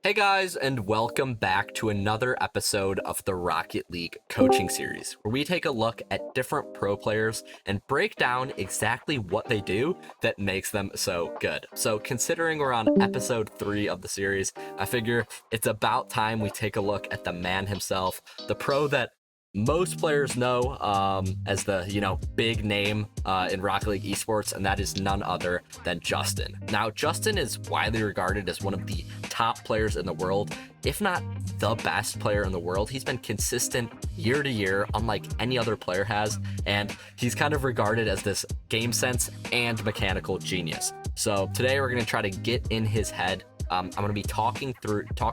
Hey guys, and welcome back to another episode of the Rocket League coaching series, where we take a look at different pro players and break down exactly what they do that makes them so good. So considering we're on episode 3 of the series, I figure it's about time we take a look at the man himself, the pro that most players know as the big name in Rocket League esports, and that is none other than Justin. Now, Justin is widely regarded as one of the top players in the world, if not the best player in the world. He's been consistent year to year, unlike any other player has, and he's kind of regarded as this game sense and mechanical genius. So today we're going to try to get in his head. I'm going to be talking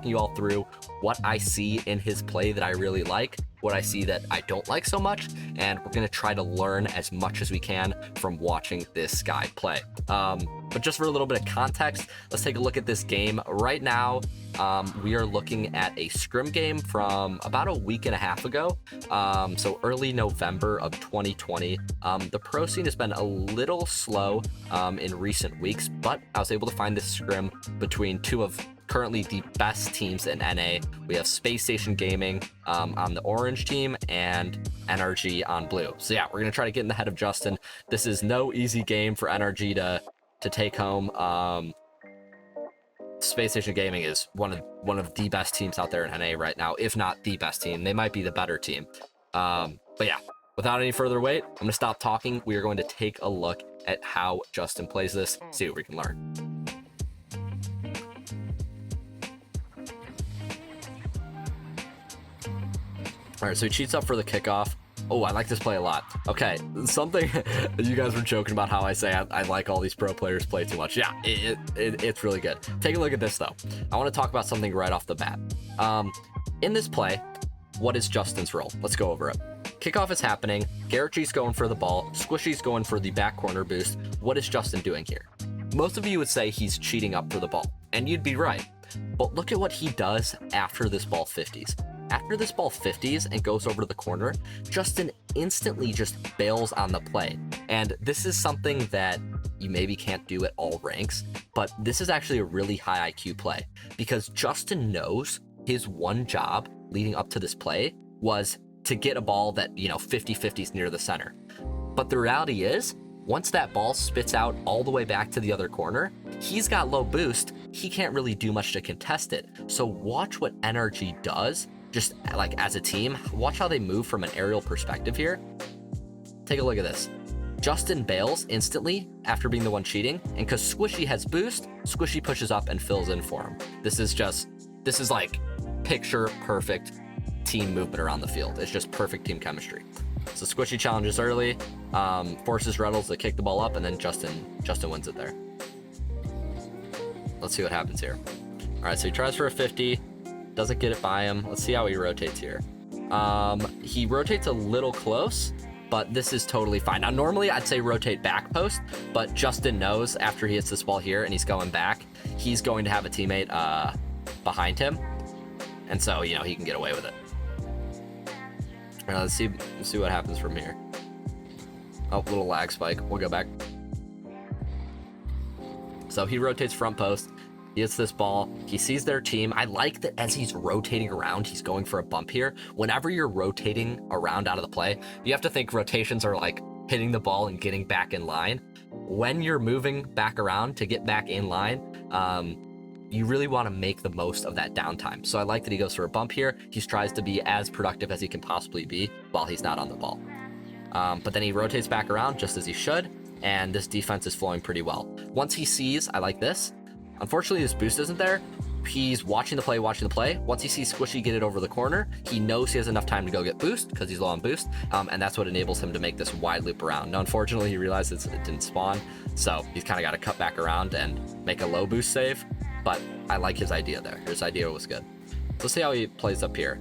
you all through what I see in his play that I really like, what I see that I don't like so much, and we're going to try to learn as much as we can from watching this guy play. But just for a little bit of context, let's take a look at this game. Right now, we are looking at a scrim game from about a week and a half ago, so early November of 2020. The pro scene has been a little slow in recent weeks, but I was able to find this scrim between two of currently the best teams in NA. We have Space Station Gaming on the orange team and NRG on blue. So yeah, we're gonna try to get in the head of Justin. This is no easy game for NRG to take home. Space Station Gaming is one of the best teams out there in NA right now, if not the best team. They might be the better team. But yeah, without any further wait, I'm gonna stop talking. We are going to take a look at how Justin plays this, see what we can learn. All right, so he cheats up for the kickoff. Oh, I like this play a lot. Okay, something you guys were joking about how I say I like all these pro players play too much. Yeah, it's really good. Take a look at this though. I want to talk about something right off the bat. In this play, what is Justin's role? Let's go over it. Kickoff is happening. Garrett G's going for the ball. Squishy's going for the back corner boost. What is Justin doing here? Most of you would say he's cheating up for the ball, and you'd be right. But look at what he does after this ball 50s. After this ball 50s and goes over to the corner, Justin instantly just bails on the play. And this is something that you maybe can't do at all ranks, but this is actually a really high IQ play because Justin knows his one job leading up to this play was to get a ball that, 50-50s near the center. But the reality is, once that ball spits out all the way back to the other corner, he's got low boost. He can't really do much to contest it. So watch what NRG does. Just like as a team, watch how they move from an aerial perspective here. Take a look at this. Justin bails instantly after being the one cheating, and because Squishy has boost, Squishy pushes up and fills in for him. This is like picture perfect team movement around the field. It's just perfect team chemistry. So Squishy challenges early, forces Reynolds to kick the ball up, and then Justin wins it there. Let's see what happens here. All right, so he tries for a 50. Doesn't get it by him. Let's see how he rotates here. He rotates a little close, but this is totally fine. Now, normally I'd say rotate back post, but Justin knows after he hits this ball here and he's going back, he's going to have a teammate behind him. And so, he can get away with it. All right, let's see what happens from here. Oh, little lag spike. We'll go back. So he rotates front post. He hits this ball. He sees their team. I like that as he's rotating around, he's going for a bump here. Whenever you're rotating around out of the play, you have to think rotations are like hitting the ball and getting back in line. When you're moving back around to get back in line, you really want to make the most of that downtime. So I like that he goes for a bump here. He tries to be as productive as he can possibly be while he's not on the ball. But then he rotates back around just as he should, and this defense is flowing pretty well. Once he sees, I like this. Unfortunately, this boost isn't there. He's watching the play. Once he sees Squishy get it over the corner, he knows he has enough time to go get boost because he's low on boost, and that's what enables him to make this wide loop around. Now, unfortunately, he realizes it didn't spawn, so he's kind of got to cut back around and make a low boost save, but I like his idea there. His idea was good. Let's see how he plays up here.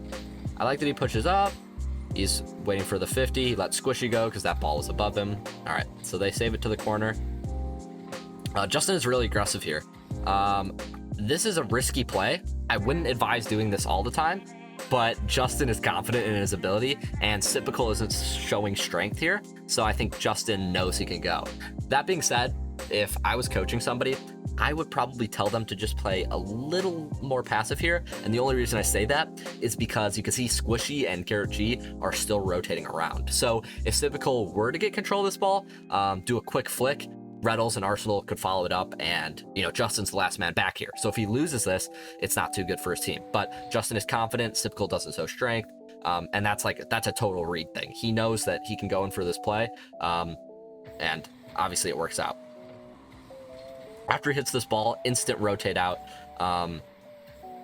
I like that he pushes up. He's waiting for the 50. He lets Squishy go because that ball was above him. All right, so they save it to the corner. Justin is really aggressive here. This is a risky play. I wouldn't advise doing this all the time, but Justin is confident in his ability, and Cepis isn't showing strength here, so I think Justin knows he can go. That being said, if I was coaching somebody, I would probably tell them to just play a little more passive here. And the only reason I say that is because you can see Squishy and Garrett G are still rotating around. So if Civical were to get control of this ball, do a quick flick, Reddles and Arsenal could follow it up, and Justin's the last man back here. So if he loses this, it's not too good for his team. But Justin is confident, Civical doesn't show strength, and that's a total read thing. He knows that he can go in for this play, and obviously it works out. After he hits this ball, instant rotate out.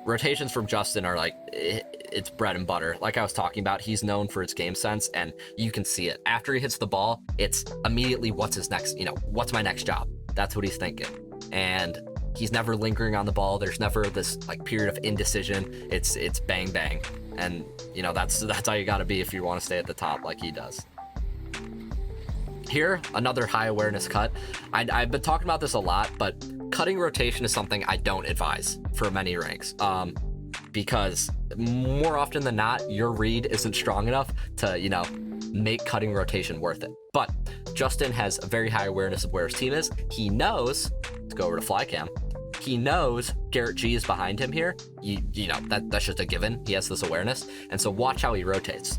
Rotations from Justin are like, it's bread and butter. Like I was talking about, he's known for his game sense, and you can see it. After he hits the ball, it's immediately what's his next, what's my next job? That's what he's thinking. And he's never lingering on the ball. There's never this like period of indecision. It's bang, bang. And that's how you gotta be if you want to stay at the top like he does. Here, another high awareness cut. I've been talking about this a lot, but cutting rotation is something I don't advise for many ranks, because more often than not, your read isn't strong enough to, make cutting rotation worth it. But Justin has a very high awareness of where his team is. He knows, let's go over to Flycam. He knows Garrett G is behind him here. That's just a given. He has this awareness. And so watch how he rotates.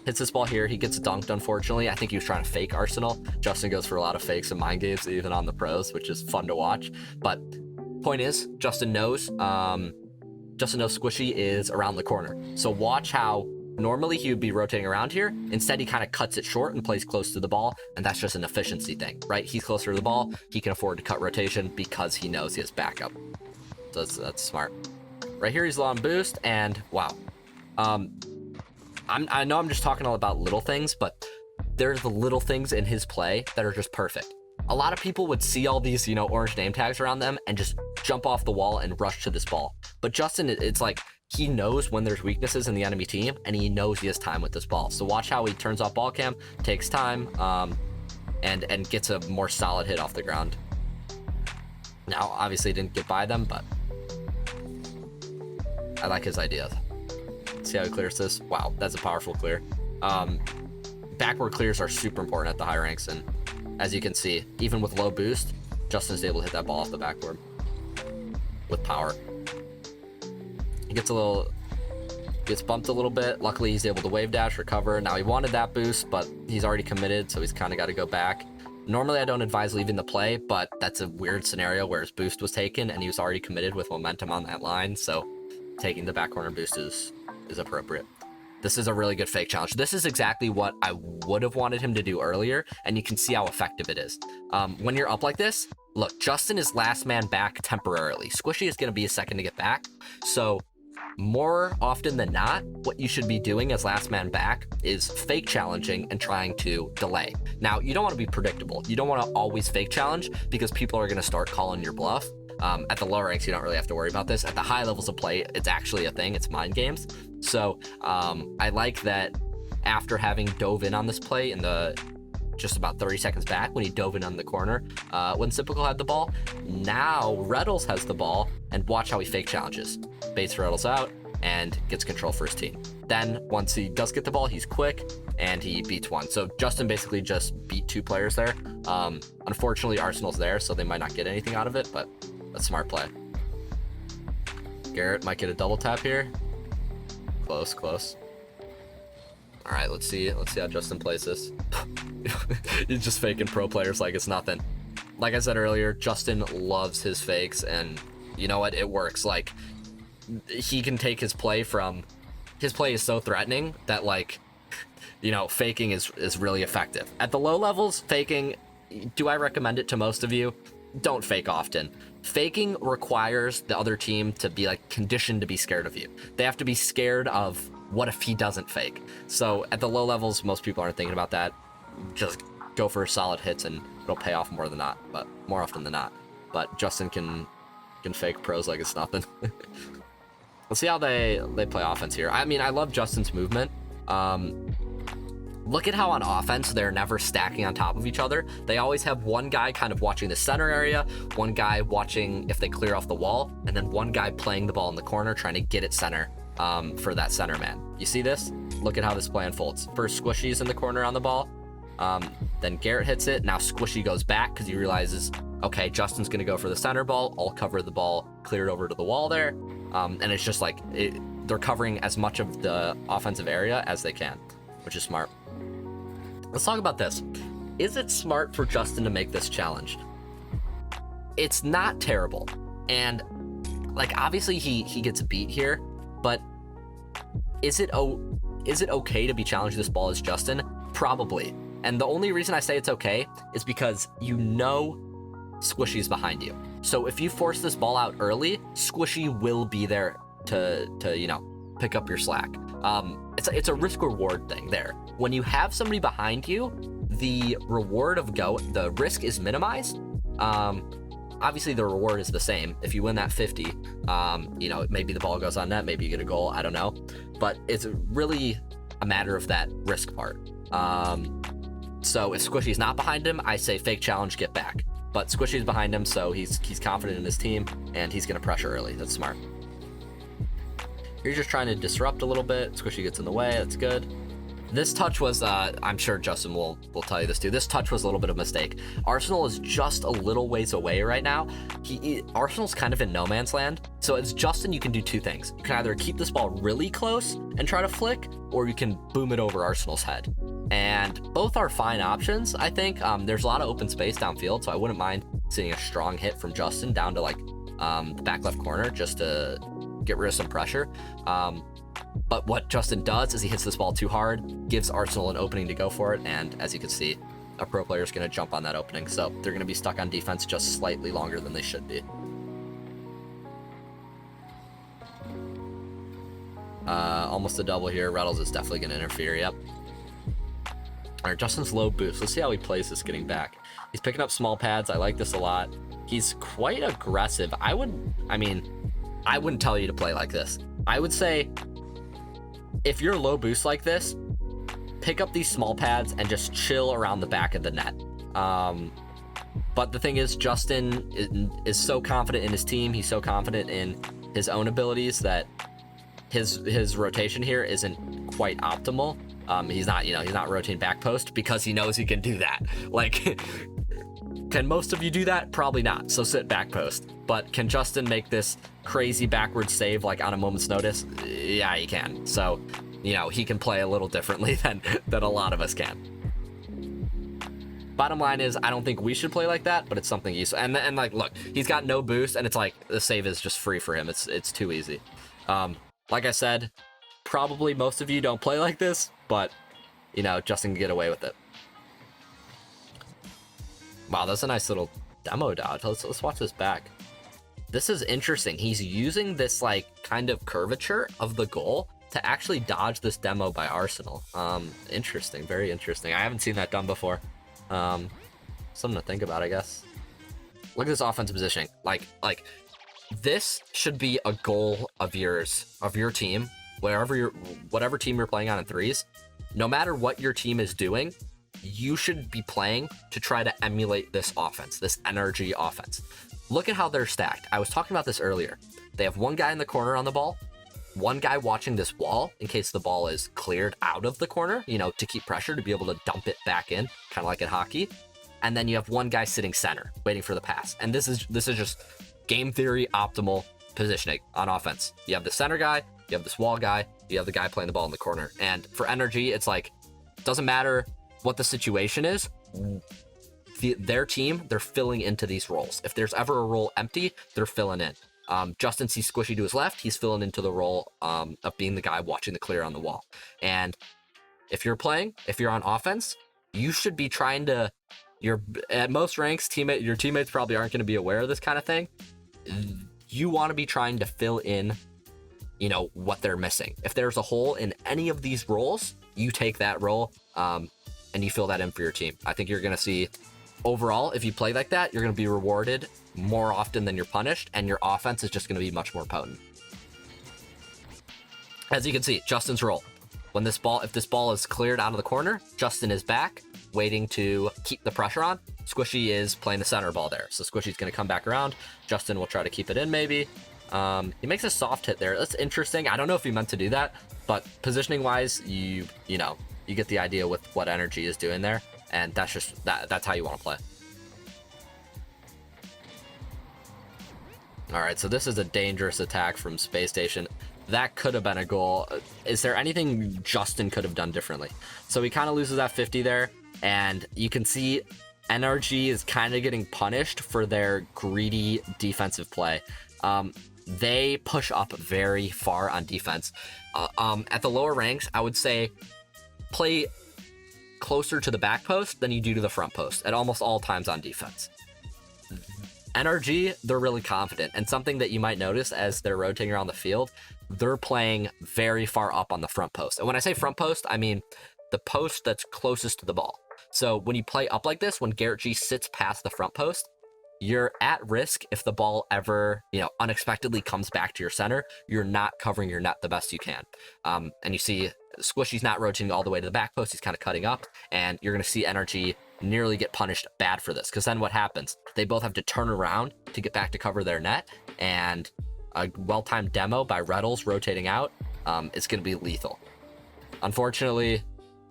Hits this ball here. He gets dunked, unfortunately. I think he was trying to fake Arsenal. Justin goes for a lot of fakes and mind games, even on the pros, which is fun to watch. But point is, Justin knows Squishy is around the corner. So watch how normally he would be rotating around here. Instead, he kind of cuts it short and plays close to the ball. And that's just an efficiency thing, right? He's closer to the ball. He can afford to cut rotation because he knows he has backup. So that's smart. Right here, he's low on boost. And wow. I know I'm just talking all about little things, but there's the little things in his play that are just perfect. A lot of people would see all these, orange name tags around them and just jump off the wall and rush to this ball. But Justin, it's like he knows when there's weaknesses in the enemy team, and he knows he has time with this ball. So watch how he turns off ball cam, takes time, and gets a more solid hit off the ground. Now, obviously, didn't get by them, but I like his idea. See how he clears this? Wow, that's a powerful clear. Backward clears are super important at the high ranks, and as you can see, even with low boost, Justin's able to hit that ball off the backboard with power. He gets bumped a little bit. Luckily, he's able to wave dash, recover. Now, he wanted that boost, but he's already committed, so he's kind of got to go back. Normally, I don't advise leaving the play, but that's a weird scenario where his boost was taken, and he was already committed with momentum on that line, so taking the back corner boost is appropriate. This is a really good fake challenge. This is exactly what I would have wanted him to do earlier, and you can see how effective it is. When you're up like this, look, Justin is last man back temporarily. Squishy is going to be a second to get back. So more often than not, what you should be doing as last man back is fake challenging and trying to delay. Now, you don't want to be predictable. You don't want to always fake challenge because people are going to start calling your bluff. At the lower ranks, you don't really have to worry about this. At the high levels of play, it's actually a thing. It's mind games. So I like that after having dove in on this play in the just about 30 seconds back when he dove in on the corner, when Cypical had the ball, now Reddles has the ball, and watch how he fake challenges. Baits Reddles out and gets control for his team. Then once he does get the ball, he's quick and he beats one. So Justin basically just beat two players there. Unfortunately, Arsenal's there, so they might not get anything out of it, but a smart play. Garrett might get a double tap here. Close. All right, let's see how Justin plays this. He's just faking pro players like it's nothing. Like I said earlier, Justin loves his fakes, and you know what? It works. Like, he can take his play is so threatening that, like, faking is really effective. At the low levels, faking, do I recommend it to most of you? Don't fake often. Faking requires the other team to be like conditioned to be scared of you. They have to be scared of what if he doesn't fake. So at the low levels, most people aren't thinking about that. Just go for solid hits and it'll pay off more often than not. But Justin can fake pros like it's nothing. Let's see how they play offense here. I mean, I love Justin's movement. Look at how on offense, they're never stacking on top of each other. They always have one guy kind of watching the center area, one guy watching if they clear off the wall, and then one guy playing the ball in the corner, trying to get it center for that center man. You see this? Look at how this play unfolds. First, Squishy's in the corner on the ball. Then Garrett hits it. Now Squishy goes back because he realizes okay, Justin's going to go for the center ball. I'll cover the ball cleared over to the wall there. And it's just like they're covering as much of the offensive area as they can, which is smart. Let's talk about this. Is it smart for Justin to make this challenge? It's not terrible. And like, obviously he gets beat here, but is it okay to be challenged this ball as Justin? Probably. And the only reason I say it's okay is because you know Squishy's behind you. So if you force this ball out early, Squishy will be there to pick up your slack. It's a risk reward thing there. When you have somebody behind you, the risk is minimized. Obviously the reward is the same. If you win that 50, maybe the ball goes on net, maybe you get a goal, I don't know. But it's really a matter of that risk part. So if Squishy's not behind him, I say fake challenge, get back. But Squishy's behind him, so he's confident in his team, and he's going to pressure early. That's smart. You're just trying to disrupt a little bit. Squishy gets in the way. That's good. This touch was, I'm sure Justin will tell you this too. This touch was a little bit of a mistake. Arsenal is just a little ways away right now. Arsenal's kind of in no man's land. So as Justin, you can do two things. You can either keep this ball really close and try to flick, or you can boom it over Arsenal's head. And both are fine options, I think. There's a lot of open space downfield, so I wouldn't mind seeing a strong hit from Justin down to like the back left corner just to get rid of some pressure. But what Justin does is he hits this ball too hard, gives Arsenal an opening to go for it, and as you can see, a pro player is going to jump on that opening, so they're going to be stuck on defense just slightly longer than they should be. Almost a double here. Reynolds is definitely going to interfere, yep. All right, Justin's low boost. Let's see how he plays this getting back. He's picking up small pads. I like this a lot. He's quite aggressive. I wouldn't tell you to play like this. I would say, if you're low boost like this, pick up these small pads and just chill around the back of the net. But the thing is, Justin is so confident in his team. He's so confident in his own abilities that his rotation here isn't quite optimal. He's not rotating back post because he knows he can do that. Like, can most of you do that? Probably not. So sit back post. But can Justin make this crazy backwards save like on a moment's notice? Yeah, he can. So, he can play a little differently than a lot of us can. Bottom line is, I don't think we should play like that, but it's something useful. And like, look, he's got no boost, and it's like the save is just free for him. It's too easy. Like I said, probably most of you don't play like this, but Justin can get away with it. Wow, that's a nice little demo dodge. Let's watch this back. This is interesting. He's using this like kind of curvature of the goal to actually dodge this demo by Arsenal. Interesting, very interesting. I haven't seen that done before. Something to think about, I guess. Look at this offensive positioning. Like this should be a goal of yours, of your team, whatever team you're playing on in threes. No matter what your team is doing, you should be playing to try to emulate this offense, this energy offense. Look at how they're stacked. I was talking about this earlier. They have one guy in the corner on the ball, one guy watching this wall in case the ball is cleared out of the corner, to keep pressure, to be able to dump it back in, kind of like in hockey. And then you have one guy sitting center, waiting for the pass. And this is just game theory optimal positioning on offense. You have the center guy, you have this wall guy, you have the guy playing the ball in the corner. And for energy, it's like, doesn't matter what the situation is, their team, they're filling into these roles. If there's ever a role empty, they're filling in. Justin sees Squishy to his left, he's filling into the role of being the guy watching the clear on the wall. And if you're on offense, you should be trying to, at most ranks, your teammates probably aren't going to be aware of this kind of thing. You want to be trying to fill in, what they're missing. If there's a hole in any of these roles, you take that role, and you fill that in for your team. I think you're going to see, overall, if you play like that, you're going to be rewarded more often than you're punished, and your offense is just going to be much more potent. As you can see, Justin's role. If this ball is cleared out of the corner, Justin is back, waiting to keep the pressure on. Squishy is playing the center ball there. So Squishy's going to come back around. Justin will try to keep it in, maybe. He makes a soft hit there. That's interesting. I don't know if he meant to do that, but positioning-wise, you get the idea with what energy is doing there, and that's how you want to play. All right, so this is a dangerous attack from Space Station. That could have been a goal. Is there anything Justin could have done differently? So he kind of loses that 50 there, and you can see NRG is kind of getting punished for their greedy defensive play. They push up very far on defense. At the lower ranks, I would say play closer to the back post than you do to the front post at almost all times on defense. NRG, they're really confident, and something that you might notice as they're rotating around the field, they're playing very far up on the front post. And when I say front post, I mean the post that's closest to the ball. So when you play up like this, when Garrett G sits past the front post, you're at risk if the ball ever, unexpectedly comes back to your center. You're not covering your net the best you can. And you see Squishy's not rotating all the way to the back post. He's kind of cutting up, and you're going to see NRG nearly get punished bad for this, because then what happens? They both have to turn around to get back to cover their net, and a well-timed demo by Reddles rotating out is going to be lethal. Unfortunately,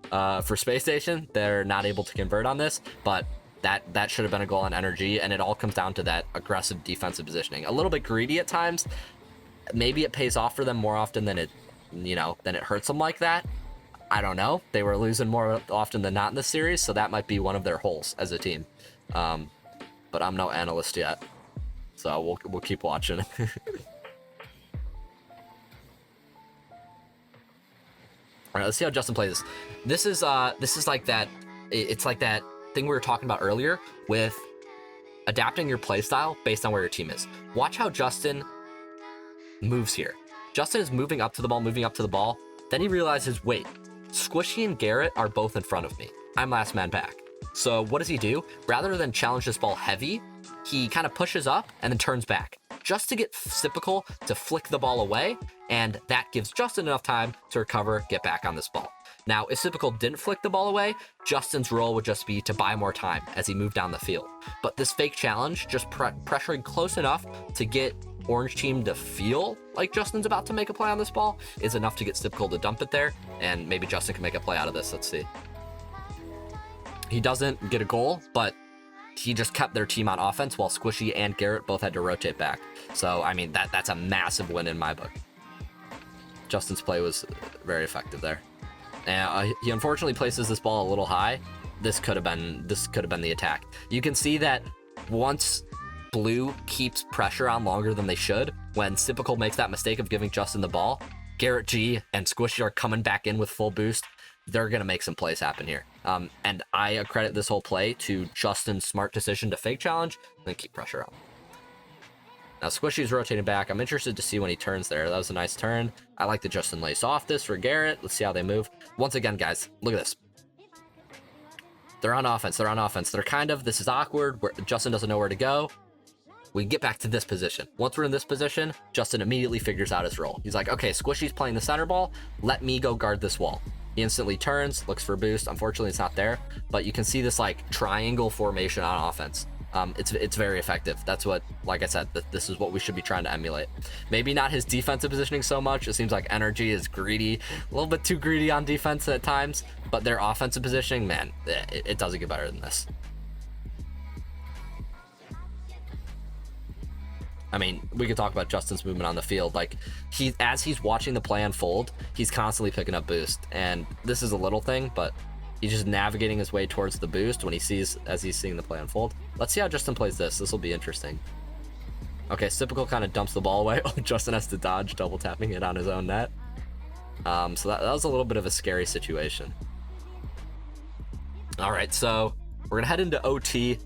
for Space Station, they're not able to convert on this, but that should have been a goal on NRG, and it all comes down to that aggressive defensive positioning. A little bit greedy at times. Maybe it pays off for them more often than it hurts them like that. I don't know. They were losing more often than not in this series, so that might be one of their holes as a team. But I'm no analyst yet, so we'll keep watching. All right, let's see how Justin plays this. This is like that. It's like that thing we were talking about earlier with adapting your play style based on where your team is. Watch how Justin moves here. Justin is moving up to the ball. Then he realizes, wait, Squishy and Garrett are both in front of me. I'm last man back. So what does he do? Rather than challenge this ball heavy, he kind of pushes up and then turns back just to get Cepis to flick the ball away, and that gives Justin enough time to recover, get back on this ball. Now, if Cepis didn't flick the ball away, Justin's role would just be to buy more time as he moved down the field. But this fake challenge, just pressuring close enough to get Orange team to feel like Justin's about to make a play on this ball, is enough to get Cepis to dump it there, and maybe Justin can make a play out of this. Let's see. He doesn't get a goal, but he just kept their team on offense while Squishy and Garrett both had to rotate back. So, I mean, that's a massive win in my book. Justin's play was very effective there. And he unfortunately places this ball a little high. This could have been the attack. You can see that once Blue keeps pressure on longer than they should, when Cepis makes that mistake of giving Justin the ball, Garrett G and Squishy are coming back in with full boost. They're going to make some plays happen here. And I accredit this whole play to Justin's smart decision to fake challenge and then keep pressure on. Now Squishy's rotating back. I'm interested to see when he turns there. That was a nice turn. I like that Justin lays off this for Garrett. Let's see how they move. Once again, guys, look at this. They're on offense. This is awkward. Justin doesn't know where to go. We get back to this position. Once we're in this position, Justin immediately figures out his role. He's like, okay, Squishy's playing the center ball. Let me go guard this wall. He instantly turns, looks for a boost. Unfortunately, it's not there, but you can see this like triangle formation on offense. It's very effective. That's what, like I said, this is what we should be trying to emulate. Maybe not his defensive positioning so much. It seems like NRG is greedy, a little bit too greedy on defense at times, but their offensive positioning, man, it doesn't get better than this. I mean, we could talk about Justin's movement on the field. Like, as he's watching the play unfold, he's constantly picking up boost. And this is a little thing, but he's just navigating his way towards the boost as he's seeing the play unfold. Let's see how Justin plays this. This will be interesting. Okay, Cepis kind of dumps the ball away. Justin has to dodge, double tapping it on his own net. So that was a little bit of a scary situation. All right, so we're gonna head into OT.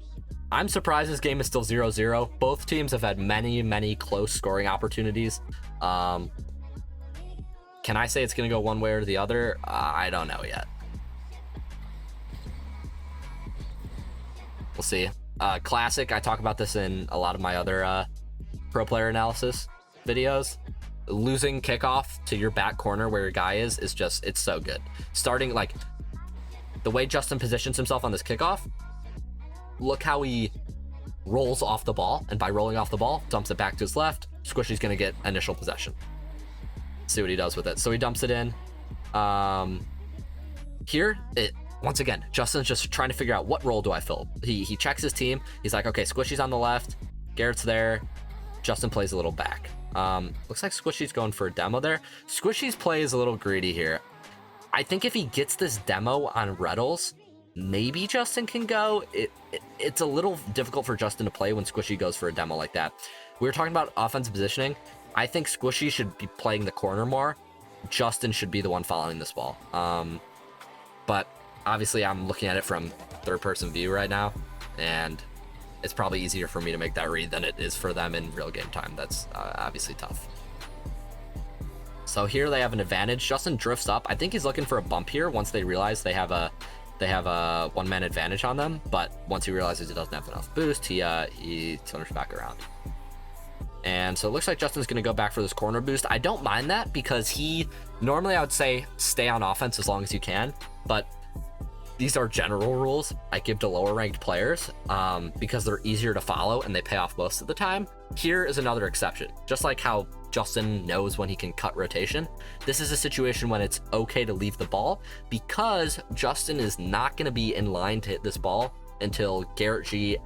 I'm surprised this game is still 0-0. Both teams have had many close scoring opportunities. Can I say it's going to go one way or the other? I don't know yet. We'll see. Classic, I talk about this in a lot of my other pro player analysis videos. Losing kickoff to your back corner where your guy is just, it's so good. Starting, like, the way Justin positions himself on this kickoff, look how he rolls off the ball, and by rolling off the ball, dumps it back to his left. Squishy's gonna get initial possession. See what he does with it. So he dumps it in. Here, once again, Justin's just trying to figure out what role do I fill. He checks his team. He's like, okay, Squishy's on the left, Garrett's there. Justin plays a little back. Looks like Squishy's going for a demo there. Squishy's play is a little greedy here. I think if he gets this demo on Reddles, maybe Justin can go. It's a little difficult for Justin to play when Squishy goes for a demo like that. We were talking about offensive positioning. I think Squishy should be playing the corner more. Justin should be the one following this ball. But obviously I'm looking at it from third-person view right now, and it's probably easier for me to make that read than it is for them in real game time. That's obviously tough. So here they have an advantage. Justin drifts up. I think he's looking for a bump here once they realize they have a one-man advantage on them. But once he realizes he doesn't have enough boost, he turns back around. And so it looks like Justin's going to go back for this corner boost. I don't mind that because normally I would say stay on offense as long as you can, but these are general rules I give to lower ranked players because they're easier to follow and they pay off most of the time. Here is another exception. Just like how Justin knows when he can cut rotation, this is a situation when it's okay to leave the ball because Justin is not going to be in line to hit this ball until Garrett G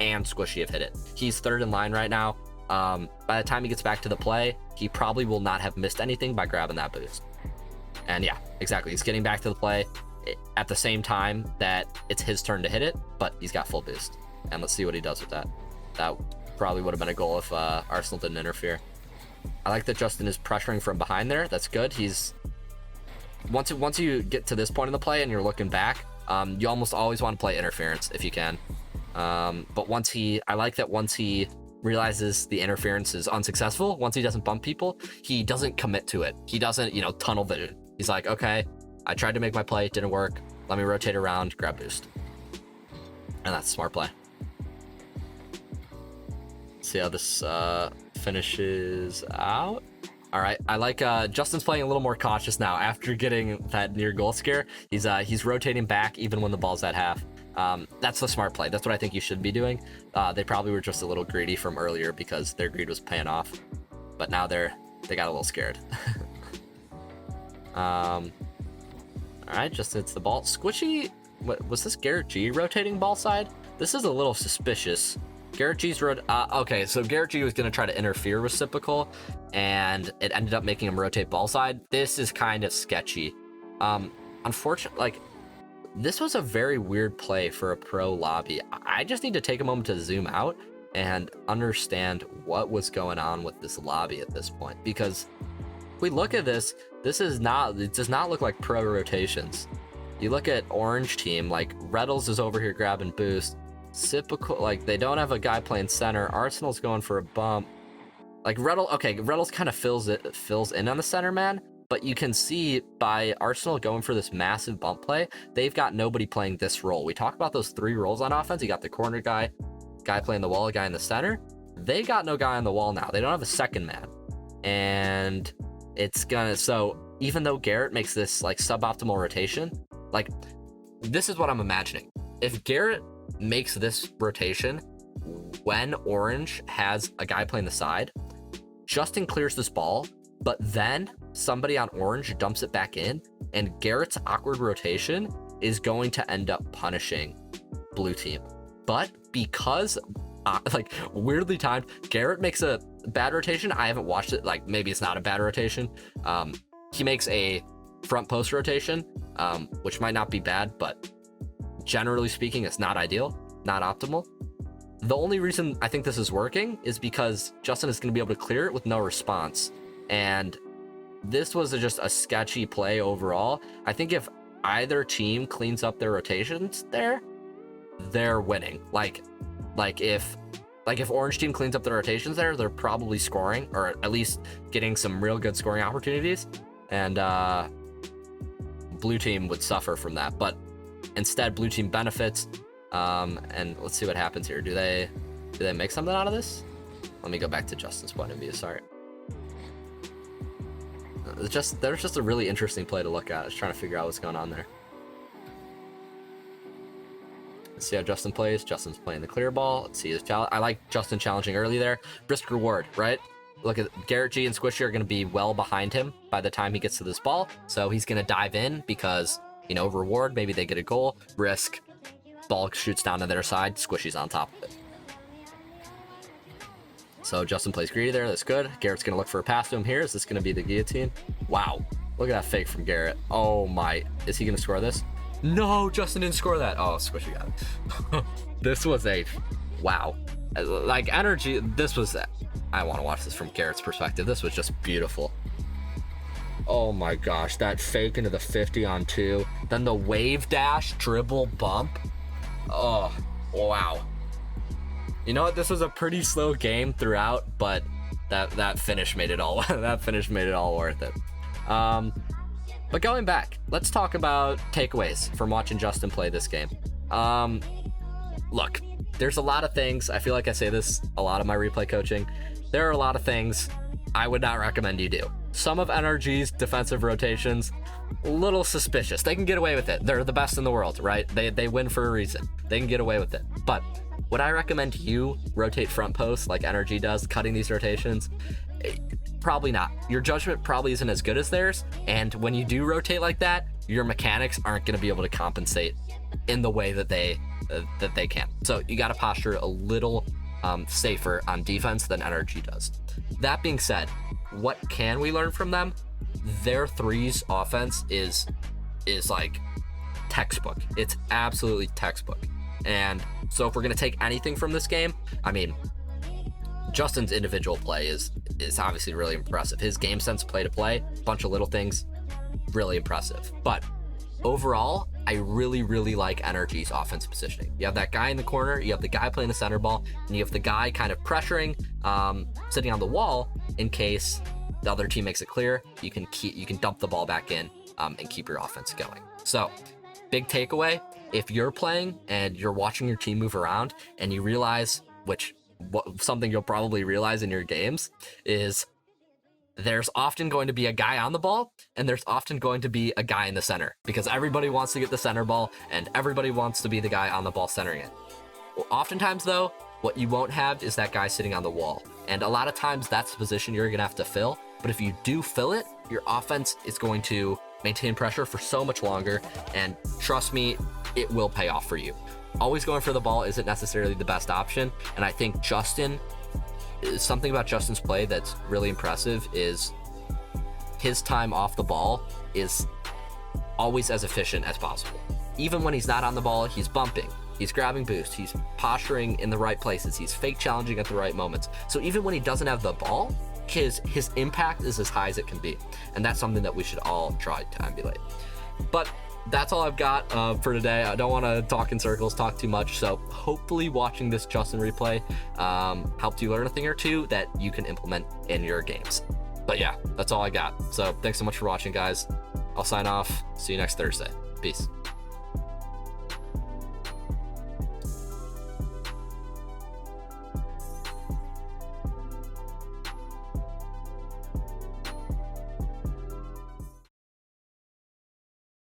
and Squishy have hit it. He's third in line right now. By the time he gets back to the play, he probably will not have missed anything by grabbing that boost. And yeah, exactly. He's getting back to the play at the same time that it's his turn to hit it, but he's got full boost. And let's see what he does with that. That probably would have been a goal if Arsenal didn't interfere. I like that Justin is pressuring from behind there. That's good. Once you get to this point in the play and you're looking back, you almost always want to play interference if you can. But I like that once he realizes the interference is unsuccessful, once he doesn't bump people, he doesn't commit to it. He doesn't, tunnel vision. He's like, okay, I tried to make my play, it didn't work. Let me rotate around, grab boost. And that's a smart play. See how this finishes out. All right, I like Justin's playing a little more cautious now after getting that near goal scare. He's rotating back even when the ball's at half. That's the smart play. That's what I think you should be doing. They probably were just a little greedy from earlier because their greed was paying off, but now they got a little scared. All right, just hits the ball. Squishy, was this Garrett G rotating ball side? This is a little suspicious. Garrett G's okay, so Garrett G was going to try to interfere with Cepis, and it ended up making him rotate ball side. This is kind of sketchy. Unfortunately, this was a very weird play for a pro lobby. I just need to take a moment to zoom out and understand what was going on with this lobby at this point, because if we look at this, it does not look like pro rotations. You look at orange team, Reddles is over here grabbing boost. Cepis, they don't have a guy playing center. Arsenal's going for a bump. Reddles kind of fills in on the center man, but you can see by Arsenal going for this massive bump play, they've got nobody playing this role. We talk about those 3 roles on offense. You got the corner guy playing the wall, a guy in the center. They got no guy on the wall now. They don't have a second man. And so even though Garrett makes this suboptimal rotation, this is what I'm imagining. If Garrett makes this rotation when orange has a guy playing the side, Justin clears this ball, but then somebody on orange dumps it back in, and Garrett's awkward rotation is going to end up punishing blue team. But because weirdly timed, Garrett makes a bad rotation. I haven't watched it. Maybe it's not a bad rotation. He makes a front post rotation, which might not be bad, but generally speaking, it's not ideal, not optimal. The only reason I think this is working is because Justin is going to be able to clear it with no response. And this was just a sketchy play overall. I think if either team cleans up their rotations there, they're winning. If orange team cleans up their rotations there, they're probably scoring, or at least getting some real good scoring opportunities. And blue team would suffer from that. But instead, blue team benefits. And let's see what happens here. Do they make something out of this? Let me go back to Justin's point of view. Sorry. There's just a really interesting play to look at. I was trying to figure out what's going on there. Let's see how Justin plays. Justin's playing the clear ball. Let's see his challenge. I like Justin challenging early there. Risk reward, right? Look at Garrett G and Squishy are going to be well behind him by the time he gets to this ball. So he's going to dive in because, reward, maybe they get a goal. Risk, ball shoots down to their side. Squishy's on top of it. So Justin plays greedy there. That's good. Garrett's going to look for a pass to him here. Is this going to be the guillotine? Wow. Look at that fake from Garrett. Oh my. Is he going to score this? No, Justin didn't score that. Oh, squishy got it. This was a... Wow. Like, energy... This was... I want to watch this from Garrett's perspective. This was just beautiful. Oh my gosh. That fake into the 50 on 2. Then the wave dash, dribble, bump. Oh, wow. You know what? This was a pretty slow game throughout, but that finish made it all that finish made it all worth it. But going back, let's talk about takeaways from watching Justin play this game. Look, there's a lot of things. I feel like I say this a lot of my replay coaching. There are a lot of things I would not recommend you do. Some of NRG's defensive rotations, a little suspicious. They can get away with it. They're the best in the world, right? They win for a reason. They can get away with it. But would I recommend you rotate front posts like NRG does, cutting these rotations? Probably not. Your judgment probably isn't as good as theirs. And when you do rotate like that, your mechanics aren't going to be able to compensate in the way that they can. So you got to posture a little safer on defense than NRG does. That being said, what can we learn from them? Their threes offense is like textbook. It's absolutely textbook. And so if we're going to take anything from this game, I mean, Justin's individual play is obviously really impressive. His game sense, play to play, bunch of little things, really impressive. But overall, I really, really like NRG's offensive positioning. You have that guy in the corner, you have the guy playing the center ball, and you have the guy kind of pressuring, sitting on the wall in case the other team makes it clear. You can dump the ball back in and keep your offense going. So, big takeaway. If you're playing and you're watching your team move around and you realize, something you'll probably realize in your games is there's often going to be a guy on the ball and there's often going to be a guy in the center because everybody wants to get the center ball and everybody wants to be the guy on the ball centering it. Oftentimes though, what you won't have is that guy sitting on the wall. And a lot of times that's the position you're going to have to fill. But if you do fill it, your offense is going to maintain pressure for so much longer. And trust me, it will pay off for you. Always going for the ball isn't necessarily the best option. And I think something about Justin's play that's really impressive is his time off the ball is always as efficient as possible. Even when he's not on the ball, he's bumping, he's grabbing boost, he's posturing in the right places, he's fake challenging at the right moments. So even when he doesn't have the ball, his impact is as high as it can be. And that's something that we should all try to emulate. But that's all I've got for today. I don't want to talk in circles, talk too much. So hopefully watching this Justin replay helped you learn a thing or two that you can implement in your games. But yeah, that's all I got. So thanks so much for watching, guys. I'll sign off. See you next Thursday. Peace.